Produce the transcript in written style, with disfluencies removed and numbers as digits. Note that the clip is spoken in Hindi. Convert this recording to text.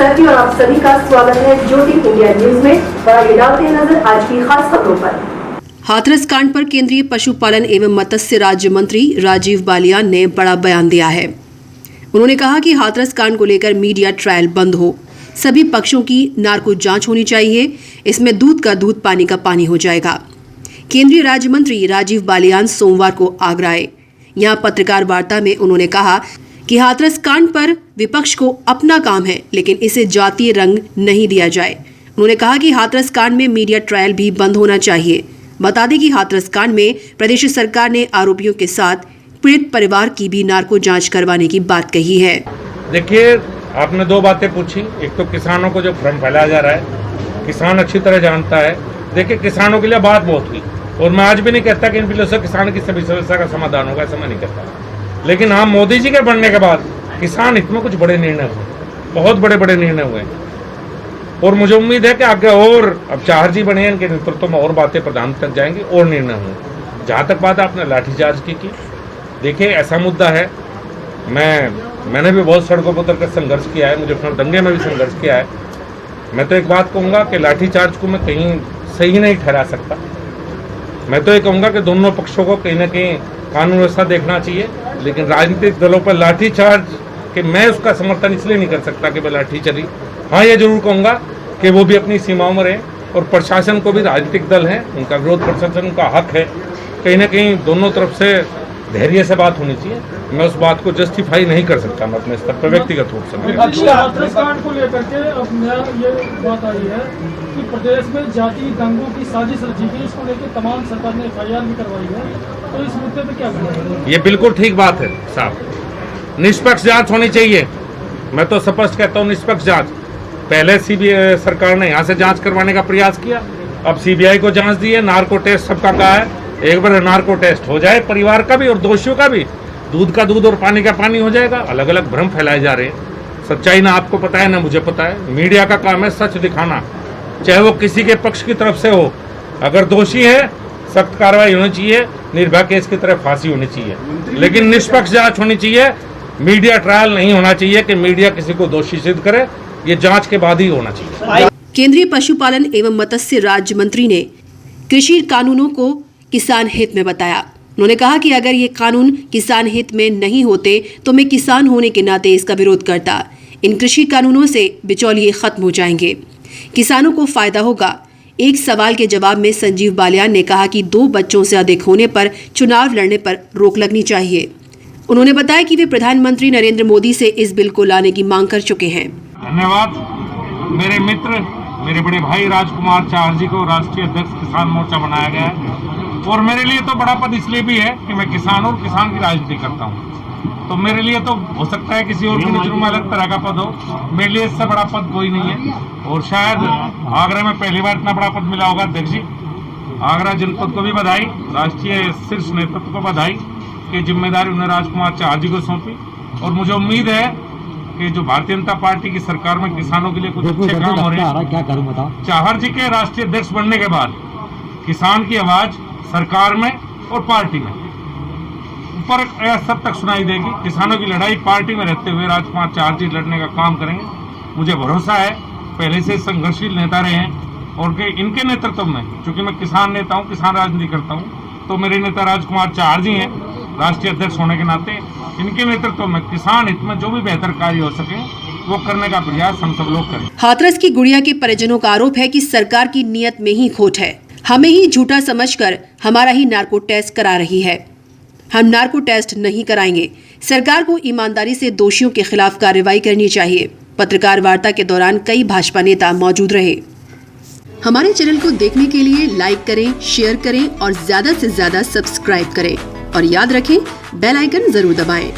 नमस्कार जी और आप सभी का स्वागत है ज्योति इंडिया न्यूज में। ये डालते हैं नजर आज की खास खबरों पर। हाथरस कांड पर केंद्रीय पशुपालन एवं मत्स्य राज्य मंत्री राजीव बालियान ने बड़ा बयान दिया है। उन्होंने कहा कि हाथरस कांड को लेकर मीडिया ट्रायल बंद हो, सभी पक्षों की नार्को जांच होनी चाहिए, इसमें दूध का दूध पानी का पानी हो जाएगा। केंद्रीय राज्य मंत्री राजीव बालियान सोमवार को आगरा आए। यहां पत्रकार वार्ता में उन्होंने कहा कि हाथरस कांड पर विपक्ष को अपना काम है, लेकिन इसे जातीय रंग नहीं दिया जाए। उन्होंने कहा कि हाथरस कांड में मीडिया ट्रायल भी बंद होना चाहिए। बता दें कि हाथरस कांड में प्रदेश सरकार ने आरोपियों के साथ पीड़ित परिवार की भी नार्को जांच करवाने की बात कही है। देखिए, आपने दो बातें पूछी। एक तो किसानों को जो भ्रम फैलाया जा रहा है, किसान अच्छी तरह जानता है। देखिए, किसानों के लिए बात बहुत हुई और मैं आज भी नहीं कहता कि इन बिलों से किसान की सभी समस्या का समाधान होगा, ऐसा मैं नहीं कहता। लेकिन हाँ, मोदी जी के बनने के बाद किसान हित में कुछ बड़े निर्णय हुए, बहुत बड़े बड़े निर्णय हुए और मुझे उम्मीद है कि आगे और अब चार जी बने हैं, इनके नेतृत्व में और बातें प्रधान तक जाएंगी और निर्णय होंगे। जहाँ तक बात आपने लाठीचार्ज की देखिए, ऐसा मुद्दा है, मैंने भी बहुत सड़कों पर उतरकर संघर्ष किया है, मुझे दंगे में भी संघर्ष किया है। मैं तो एक बात कहूँगा कि लाठीचार्ज को मैं कहीं सही नहीं ठहरा सकता। मैं तो ये कहूँगा कि दोनों पक्षों को कहीं ना कहीं कानून व्यवस्था देखना चाहिए, लेकिन राजनीतिक दलों पर लाठीचार्ज कि मैं उसका समर्थन इसलिए नहीं कर सकता कि मैं लाठी चली। हाँ, ये जरूर कहूँगा कि वो भी अपनी सीमाओं में रहें और प्रशासन को भी, राजनीतिक दल हैं, उनका विरोध प्रशासन का हक है, कहीं ना कहीं दोनों तरफ से धैर्य से बात होनी चाहिए। मैं उस बात को जस्टिफाई नहीं कर सकता, मैं अपने स्तर पर व्यक्तिगत रूप से। हाथरस कांड को लेकर के अब नया ये बात आई है कि प्रदेश में जाति दंगों की साजिश रची गई, इसको लेकर तमाम सरकार ने FIR भी करवाई है, तो इस मुद्दे पे क्या करेंगे? ये बिल्कुल ठीक बात है साहब, निष्पक्ष जांच होनी चाहिए। मैं तो स्पष्ट कहता हूँ, निष्पक्ष जांच। पहले CBI सरकार ने यहाँ से जांच करवाने का प्रयास किया, अब CBI को जांच दी है। नार्को टेस्ट सबका कहा है, एक बार नार्को टेस्ट हो जाए, परिवार का भी और दोषियों का भी, दूध का दूध और पानी का पानी हो जाएगा। अलग अलग भ्रम फैलाए जा रहे हैं, सच्चाई ना आपको पता है ना मुझे पता है। मीडिया का काम है सच दिखाना, चाहे वो किसी के पक्ष की तरफ से हो। अगर दोषी है सख्त कार्रवाई होनी चाहिए, निर्भया केस की तरफ फांसी होनी चाहिए, लेकिन निष्पक्ष जांच होनी चाहिए। मीडिया ट्रायल नहीं होना चाहिए कि मीडिया किसी को दोषी सिद्ध करे, ये जांच के बाद ही होना चाहिए। केंद्रीय पशुपालन एवं मत्स्य राज्य मंत्री ने कृषि कानूनों को किसान हित में बताया। उन्होंने कहा कि अगर ये कानून किसान हित में नहीं होते तो मैं किसान होने के नाते इसका विरोध करता। इन कृषि कानूनों से बिचौलिए खत्म हो जाएंगे, किसानों को फायदा होगा। एक सवाल के जवाब में संजीव बालियान ने कहा कि 2 बच्चों से अधिक होने पर चुनाव लड़ने पर रोक लगनी चाहिए। उन्होंने बताया कि वे प्रधानमंत्री नरेंद्र मोदी से इस बिल को लाने की मांग कर चुके हैं। धन्यवाद मेरे मित्र, मेरे बड़े भाई राजकुमार चार जी को राष्ट्रीय अध्यक्ष किसान मोर्चा बनाया गया है। और मेरे लिए तो बड़ा पद इसलिए भी है कि मैं किसान और किसान की राजनीति करता हूँ, तो मेरे लिए तो हो सकता है किसी और की नजरों में अलग तरह का पद हो, मेरे लिए इससे बड़ा पद कोई नहीं है। और शायद आगरा में पहली बार इतना बड़ा पद मिला होगा। अध्यक्ष जी, आगरा जनपद को भी बधाई, राष्ट्रीय शीर्ष नेतृत्व को बधाई कि जिम्मेदारी उन्हें राजकुमार चार जी को सौंपी। और मुझे उम्मीद है कि जो भारतीय जनता पार्टी की सरकार में किसानों के लिए कुछ अच्छे काम हो रहे हैं। चाहर जी के राष्ट्रीय अध्यक्ष बनने के बाद किसान की आवाज सरकार में और पार्टी में ऊपर सब तक सुनाई देगी। किसानों की लड़ाई पार्टी में रहते हुए राजकुमार चार जी लड़ने का काम करेंगे। मुझे भरोसा है, पहले से संघर्षशील नेता रहे हैं और कि इनके नेतृत्व में, चूंकि मैं किसान नेता हूँ, किसान राजनीति करता हूँ, तो मेरे नेता राजकुमार चार जी हैं राष्ट्रीय अध्यक्ष होने के नाते। इनके नेतृत्व में किसान हित में जो भी बेहतर कार्य हो सके वो करने का प्रयास हम सब लोग करें। हाथरस की गुड़िया के परिजनों का आरोप है कि सरकार की नीयत में ही खोट है, हमें ही झूठा समझकर हमारा ही नार्को टेस्ट करा रही है। हम नार्को टेस्ट नहीं कराएंगे। सरकार को ईमानदारी से दोषियों के खिलाफ कार्रवाई करनी चाहिए। पत्रकार वार्ता के दौरान कई भाजपा नेता मौजूद रहे। हमारे चैनल को देखने के लिए लाइक करें, शेयर करें और ज्यादा से ज्यादा सब्सक्राइब करें और याद रखें बेल आइकन जरूर दबाएं।